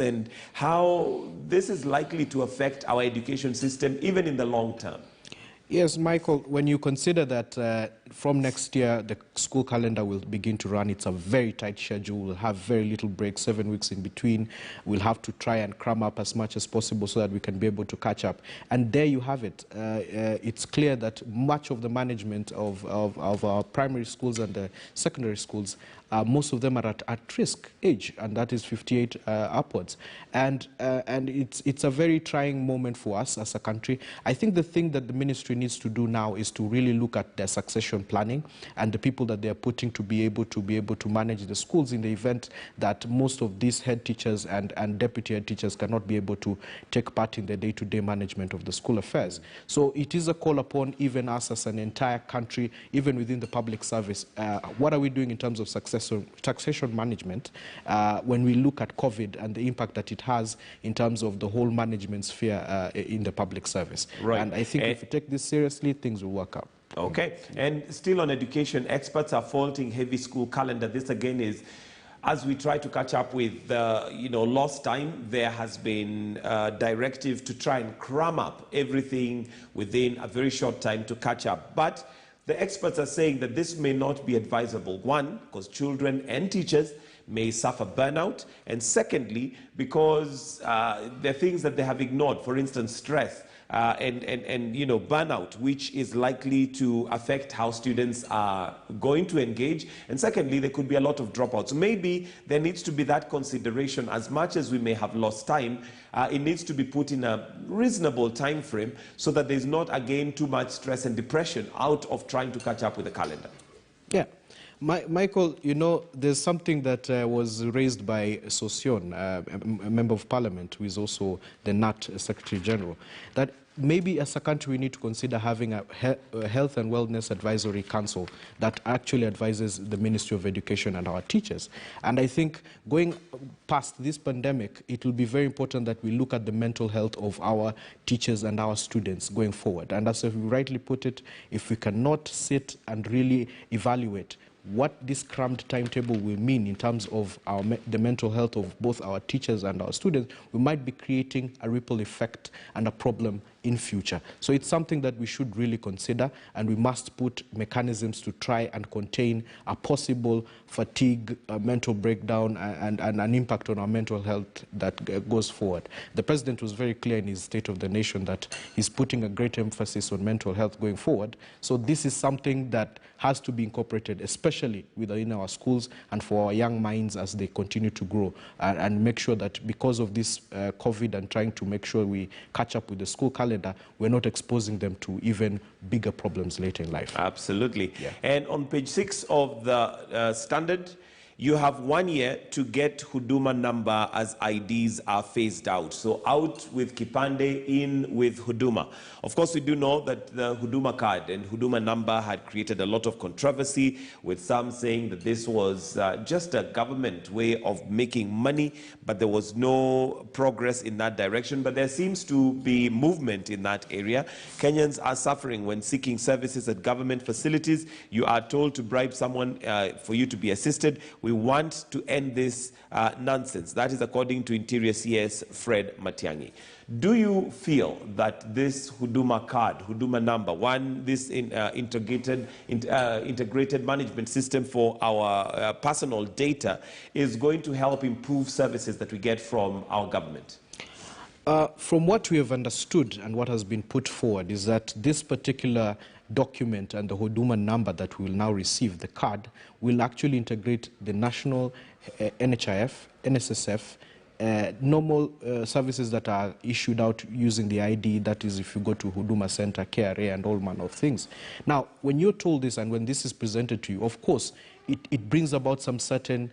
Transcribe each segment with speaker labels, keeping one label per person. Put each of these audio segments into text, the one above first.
Speaker 1: and how this is likely to affect our education system even in the long term?
Speaker 2: Yes, Michael, when you consider that from next year the school calendar will begin to run, it's a very tight schedule. We'll have very little breaks, 7 weeks in between. We'll have to try and cram up as much as possible so that we can be able to catch up. And there you have it. It's clear that much of the management of our primary schools and the secondary schools, most of them are at risk age, and that is 58 upwards. And it's a very trying moment for us as a country. I think the thing that the ministry needs to do now is to really look at their succession planning and the people that they are putting to be able to manage the schools in the event that most of these head teachers and deputy head teachers cannot be able to take part in the day-to-day management of the school affairs. So it is a call upon even us as an entire country, even within the public service. What are we doing in terms of succession management when we look at COVID and the impact that it has in terms of the whole management sphere in the public service?
Speaker 1: Right.
Speaker 2: And I think if we take this seriously, things will work out.
Speaker 1: Okay. And still on education, experts are faulting heavy school calendar. This again is, as we try to catch up with lost time, there has been a directive to try and cram up everything within a very short time to catch up. But the experts are saying that this may not be advisable. One, because children and teachers may suffer burnout. And secondly, because there are things that they have ignored, for instance, stress. And burnout, which is likely to affect how students are going to engage. And secondly, there could be a lot of dropouts. Maybe there needs to be that consideration. As much as we may have lost time, it needs to be put in a reasonable time frame so that there's not, again, too much stress and depression out of trying to catch up with the calendar.
Speaker 2: Yeah. Michael, there's something that was raised by Sosion, a member of parliament, who is also the NAT Secretary General, that maybe as a country we need to consider having a health and wellness advisory council that actually advises the Ministry of Education and our teachers. And I think going past this pandemic, it will be very important that we look at the mental health of our teachers and our students going forward. And as you rightly put it, if we cannot sit and really evaluate what this crammed timetable will mean in terms of the mental health of both our teachers and our students, we might be creating a ripple effect and a problem in future. So it's something that we should really consider, and we must put mechanisms to try and contain a possible fatigue, mental breakdown, and an impact on our mental health that goes forward. The President was very clear in his State of the Nation that he's putting a great emphasis on mental health going forward. So this is something that has to be incorporated, especially within our schools and for our young minds as they continue to grow, and make sure that because of this COVID and trying to make sure we catch up with the school calendar, we're not exposing them to even bigger problems later in life.
Speaker 1: Absolutely.
Speaker 2: Yeah.
Speaker 1: And on page 6 of the Standard, you have 1 year to get Huduma number as IDs are phased out. So out with Kipande, in with Huduma. Of course, we do know that the Huduma card and Huduma number had created a lot of controversy, with some saying that this was just a government way of making money, but there was no progress in that direction. But there seems to be movement in that area. Kenyans are suffering when seeking services at government facilities. You are told to bribe someone for you to be assisted. We want to end this nonsense. That is according to Interior CS Fred Matiang'i. Do you feel that this Huduma card, Huduma number, this integrated management system for our personal data is going to help improve services that we get from our government?
Speaker 2: From what we have understood and what has been put forward is that this particular document and the Huduma number that we will now receive, the card, will actually integrate the national NHIF, NSSF, normal services that are issued out using the ID, that is if you go to Huduma Center, KRA, and all manner of things. Now, when you're told this and when this is presented to you, of course, it brings about some certain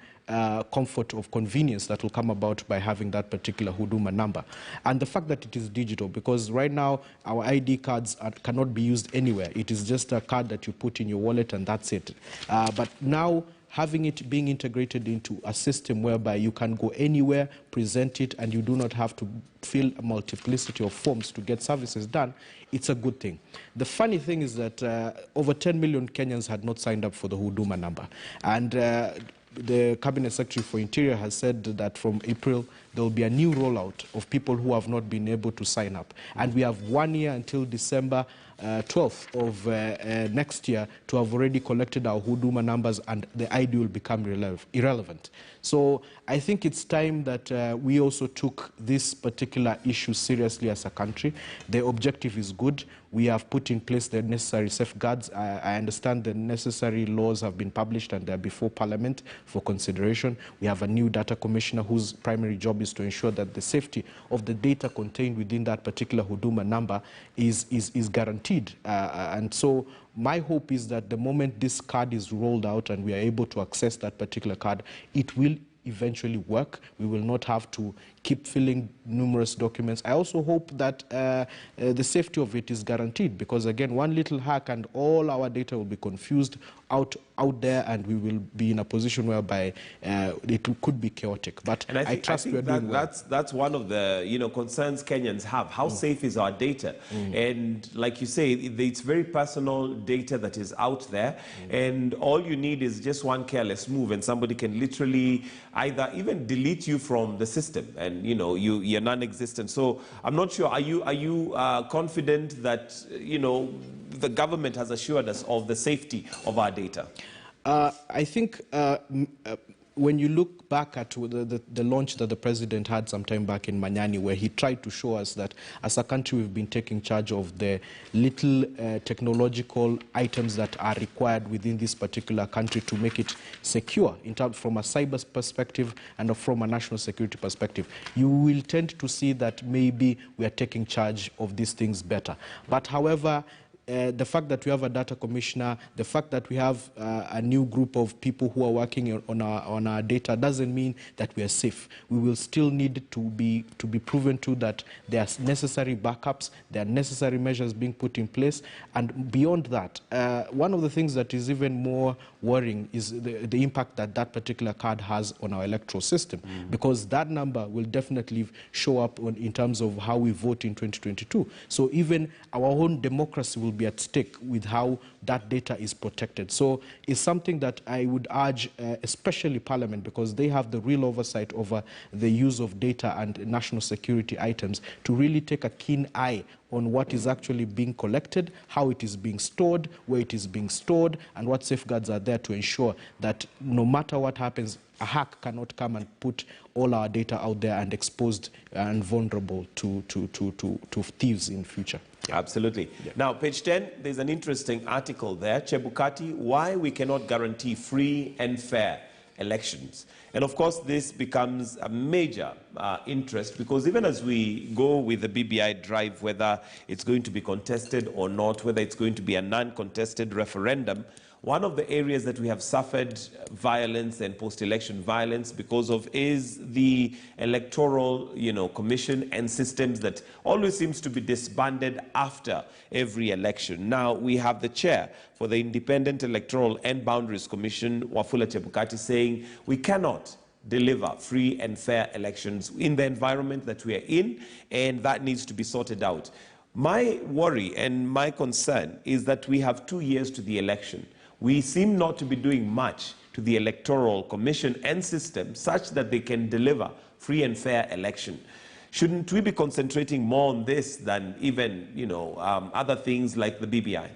Speaker 2: comfort of convenience that will come about by having that particular Huduma number. And the fact that it is digital, because right now our ID cards cannot be used anywhere. It is just a card that you put in your wallet and that's it. But now, having it being integrated into a system whereby you can go anywhere, present it, and you do not have to fill a multiplicity of forms to get services done, it's a good thing. The funny thing is that over 10 million Kenyans had not signed up for the Huduma number. And the Cabinet Secretary for Interior has said that from April, there will be a new rollout of people who have not been able to sign up. And we have 1 year until December 12th of next year to have already collected our Huduma numbers, and the ID will become irrelevant. So I think it's time that we also took this particular issue seriously as a country. The objective is good. We have put in place the necessary safeguards. I understand the necessary laws have been published and they're before Parliament for consideration. We have a new data commissioner whose primary job is to ensure that the safety of the data contained within that particular Huduma number is guaranteed. And so my hope is that the moment this card is rolled out and we are able to access that particular card, it will eventually work. We will not have to keep filling numerous documents. I also hope that the safety of it is guaranteed, because again, one little hack and all our data will be confused out there, and we will be in a position whereby it could be chaotic. But I trust we are doing well.
Speaker 1: That's one of the concerns Kenyans have. How safe is our data? And like you say, it's very personal data that is out there, and all you need is just one careless move, and somebody can literally either even delete you from the system, and you're non-existent. So I'm not sure. Are you confident that the government has assured us of the safety of our data?
Speaker 2: I think when you look back at the launch that the president had some time back in Manyani, where he tried to show us that as a country we've been taking charge of the little technological items that are required within this particular country to make it secure from a cyber perspective and from a national security perspective, you will tend to see that maybe we are taking charge of these things better. But however, the fact that we have a data commissioner, the fact that we have a new group of people who are working on our data doesn't mean that we are safe. We will still need to be proven to that there are necessary backups, there are necessary measures being put in place, and beyond that, one of the things that is even more worrying is the impact that particular card has on our electoral system, because that number will definitely show up in terms of how we vote in 2022. So even our own democracy will be at stake with how that data is protected. So it's something that I would urge, especially Parliament, because they have the real oversight over the use of data and national security items, to really take a keen eye on what is actually being collected, how it is being stored, where it is being stored, and what safeguards are there to ensure that no matter what happens, a hack cannot come and put all our data out there and exposed and vulnerable to thieves in future.
Speaker 1: Absolutely. Yeah. Now, page 10, there's an interesting article there, Chebukati, why we cannot guarantee free and fair elections. And of course, this becomes a major interest, because even as we go with the BBI drive, whether it's going to be contested or not, whether it's going to be a non-contested referendum, one of the areas that we have suffered violence and post-election violence because of is the electoral, commission and systems that always seems to be disbanded after every election. Now, we have the chair for the Independent Electoral and Boundaries Commission, Wafula Chebukati, saying we cannot deliver free and fair elections in the environment that we are in, and that needs to be sorted out. My worry and my concern is that we have 2 years to the election. We seem not to be doing much to the Electoral Commission and system such that they can deliver free and fair election. Shouldn't we be concentrating more on this than even, other things like the BBI?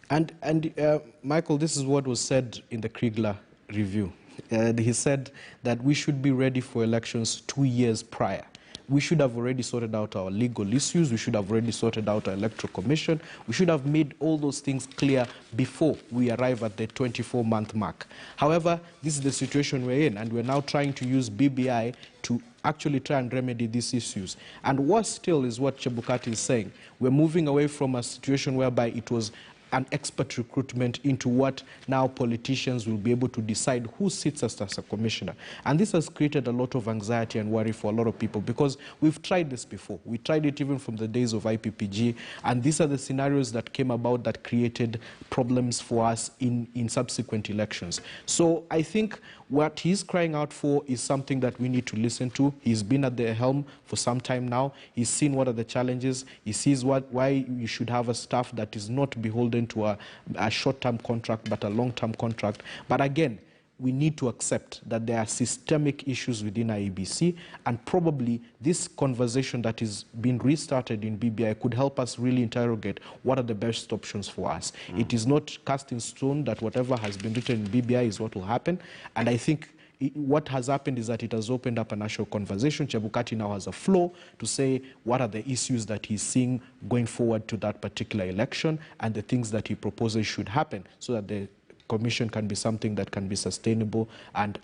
Speaker 2: And Michael, this is what was said in the Kriegler review. He said that we should be ready for elections 2 years prior. We should have already sorted out our legal issues. We should have already sorted out our electoral commission. We should have made all those things clear before we arrive at the 24-month mark. However, this is the situation we're in, and we're now trying to use BBI to actually try and remedy these issues. And worse still is what Chebukati is saying. We're moving away from a situation whereby it was an expert recruitment into what now politicians will be able to decide who sits as a commissioner. And this has created a lot of anxiety and worry for a lot of people, because we've tried this before. We tried it even from the days of IPPG, and these are the scenarios that came about that created problems for us in subsequent elections. So I think what he's crying out for is something that we need to listen to. He's been at the helm for some time now. He's seen what are the challenges. He sees why you should have a staff that is not beholden to a short-term contract, but a long-term contract. But again, we need to accept that there are systemic issues within IEBC, and probably this conversation that is being restarted in BBI could help us really interrogate what are the best options for us. It is not cast in stone that whatever has been written in BBI is what will happen, and I think what has happened is that it has opened up a national conversation. Chebukati now has a floor to say what are the issues that he's seeing going forward to that particular election and the things that he proposes should happen so that the commission can be something that can be sustainable and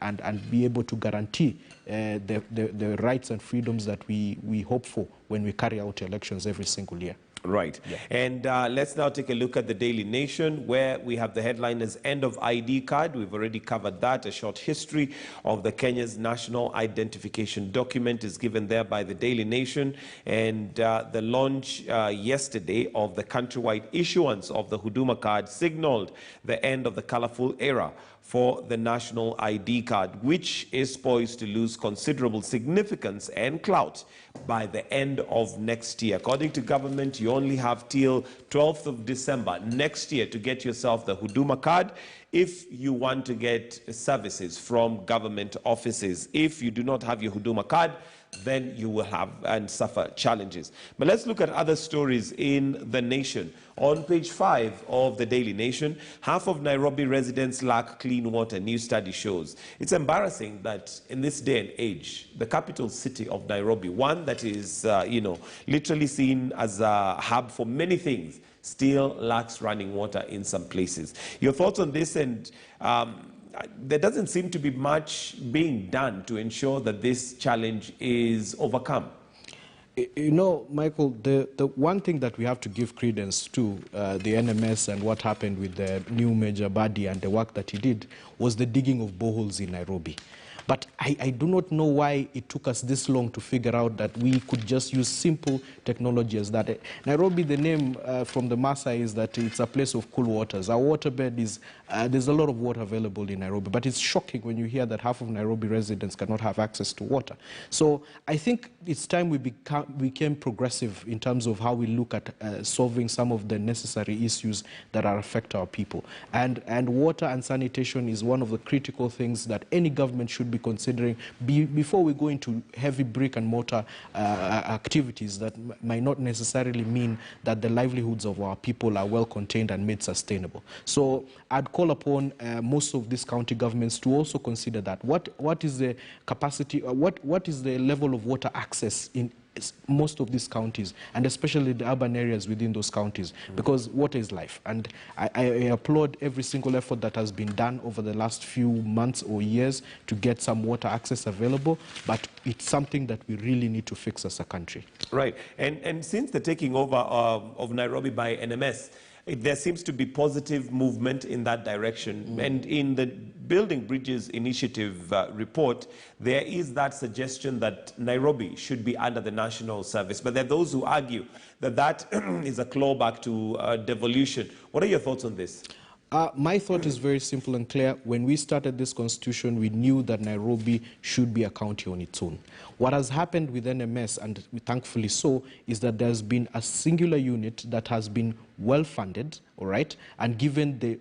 Speaker 2: be able to guarantee the rights and freedoms that we hope for when we carry out elections every single year.
Speaker 1: Right. Yeah. And let's now take a look at the Daily Nation, where we have the headline as End of ID Card. We've already covered that. A short history of the Kenya's national identification document is given there by the Daily Nation. And the launch yesterday of the countrywide issuance of the Huduma card signaled the end of the colorful era for the national ID card, which is poised to lose considerable significance and clout by the end of next year. According to government, you only have till 12th of December next year to get yourself the Huduma card if you want to get services from government offices. If you do not have your Huduma card, then you will have and suffer challenges. But let's look at other stories in the nation. On page 5 of the Daily Nation, half of Nairobi residents lack clean water, new study shows. It's embarrassing that in this day and age, the capital city of Nairobi, one that is, literally seen as a hub for many things, still lacks running water in some places. Your thoughts on this? And there doesn't seem to be much being done to ensure that this challenge is overcome.
Speaker 2: You know, Michael, the one thing that we have to give credence to the NMS and what happened with the new Major Badi and the work that he did was the digging of boreholes in Nairobi. But I do not know why it took us this long to figure out that we could just use simple technology as that. Nairobi, the name from the Maasai is that it's a place of cool waters. Our waterbed is, there's a lot of water available in Nairobi, but it's shocking when you hear that half of Nairobi residents cannot have access to water. So I think it's time we became progressive in terms of how we look at solving some of the necessary issues that are affect our people. And water and sanitation is one of the critical things that any government should be considering before we go into heavy brick and mortar activities that might not necessarily mean that the livelihoods of our people are well contained and made sustainable. So I'd call upon most of these county governments to also consider that. What is the capacity, what is the level of water access in most of these counties, and especially the urban areas within those counties, because water is life. And I applaud every single effort that has been done over the last few months or years to get some water access available, but it's something that we really need to fix as a country.
Speaker 1: Right. And since the taking over of Nairobi by NMS, there seems to be positive movement in that direction. And in the Building Bridges Initiative report, there is that suggestion that Nairobi should be under the national service. But there are those who argue that that is a clawback to devolution. What are your thoughts on this?
Speaker 2: My thought is very simple and clear. When we started this constitution, we knew that Nairobi should be a county on its own. What has happened with NMS, and thankfully so, is that there's been a singular unit that has been well-funded, all right, and given the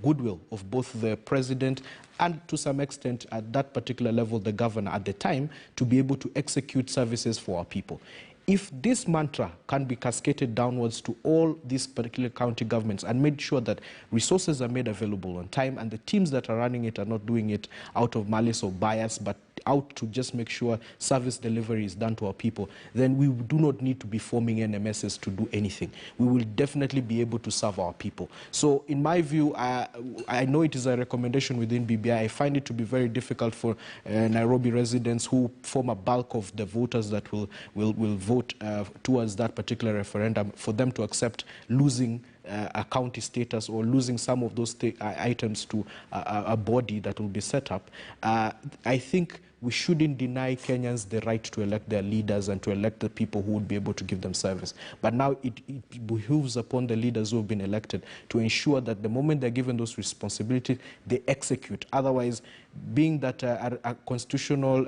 Speaker 2: goodwill of both the president and to some extent at that particular level the governor at the time to be able to execute services for our people. If this mantra can be cascaded downwards to all these particular county governments and made sure that resources are made available on time and the teams that are running it are not doing it out of malice or bias, but out to just make sure service delivery is done to our people, then we do not need to be forming NMSs to do anything. We will definitely be able to serve our people. So in my view, I know it is a recommendation within BBI. I find it to be very difficult for Nairobi residents who form a bulk of the voters that will vote towards that particular referendum, for them to accept losing a county status or losing some of those items to a body that will be set up. I think we shouldn't deny Kenyans the right to elect their leaders and to elect the people who would be able to give them service. But now it behooves upon the leaders who have been elected to ensure that the moment they're given those responsibilities, they execute. Otherwise, being that a constitutional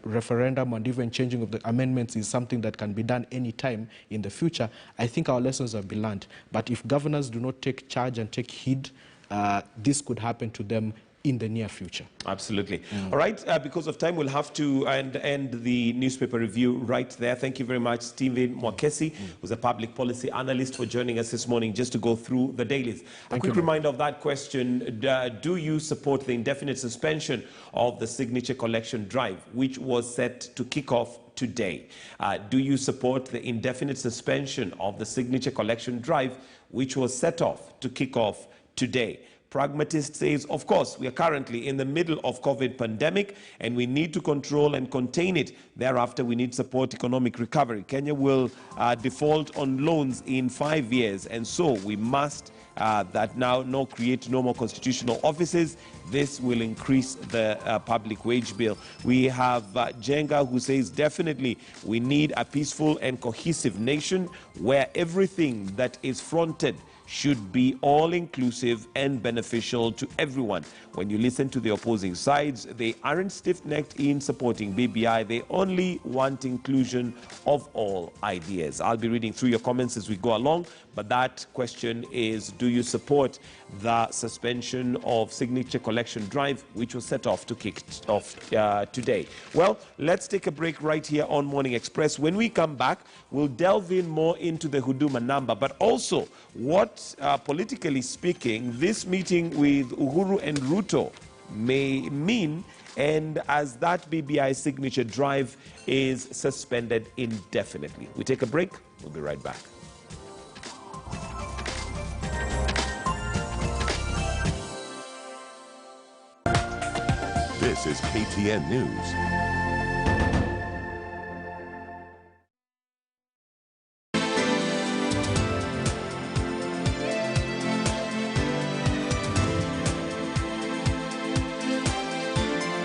Speaker 2: referendum and even changing of the amendments is something that can be done any time in the future, I think our lessons have been learned. But if governors do not take charge and take heed, this could happen to them in the near future.
Speaker 1: Absolutely. All right, because of time, we'll have to end the newspaper review right there. Thank you very much, Stephen Mwakesi, who's a public policy analyst, for joining us this morning just to go through the dailies. A quick reminder of that question: do you support the indefinite suspension of the signature collection drive, which was set to kick off today? Do you support the indefinite suspension of the signature collection drive, which was set off to kick off today? Pragmatist says, of course, we are currently in the middle of COVID pandemic and we need to control and contain it. Thereafter, we need support economic recovery. Kenya will default on loans in 5 years, and so we must create no more constitutional offices. This will increase the public wage bill. We have Jenga, who says definitely we need a peaceful and cohesive nation where everything that is fronted should be all-inclusive and beneficial to everyone. When you listen to the opposing sides, they aren't stiff-necked in supporting BBI. They only want inclusion of all ideas. I'll be reading through your comments as we go along, but that question is, do you support the suspension of signature collection drive, which was set off to kick off today? Well, let's take a break right here on Morning Express. When we come back, we'll delve in more into the Huduma number, but also what, politically speaking, this meeting with Uhuru and Ruto may mean, and as that BBI signature drive is suspended indefinitely. We take a break. We'll be right back.
Speaker 3: This is KTN News.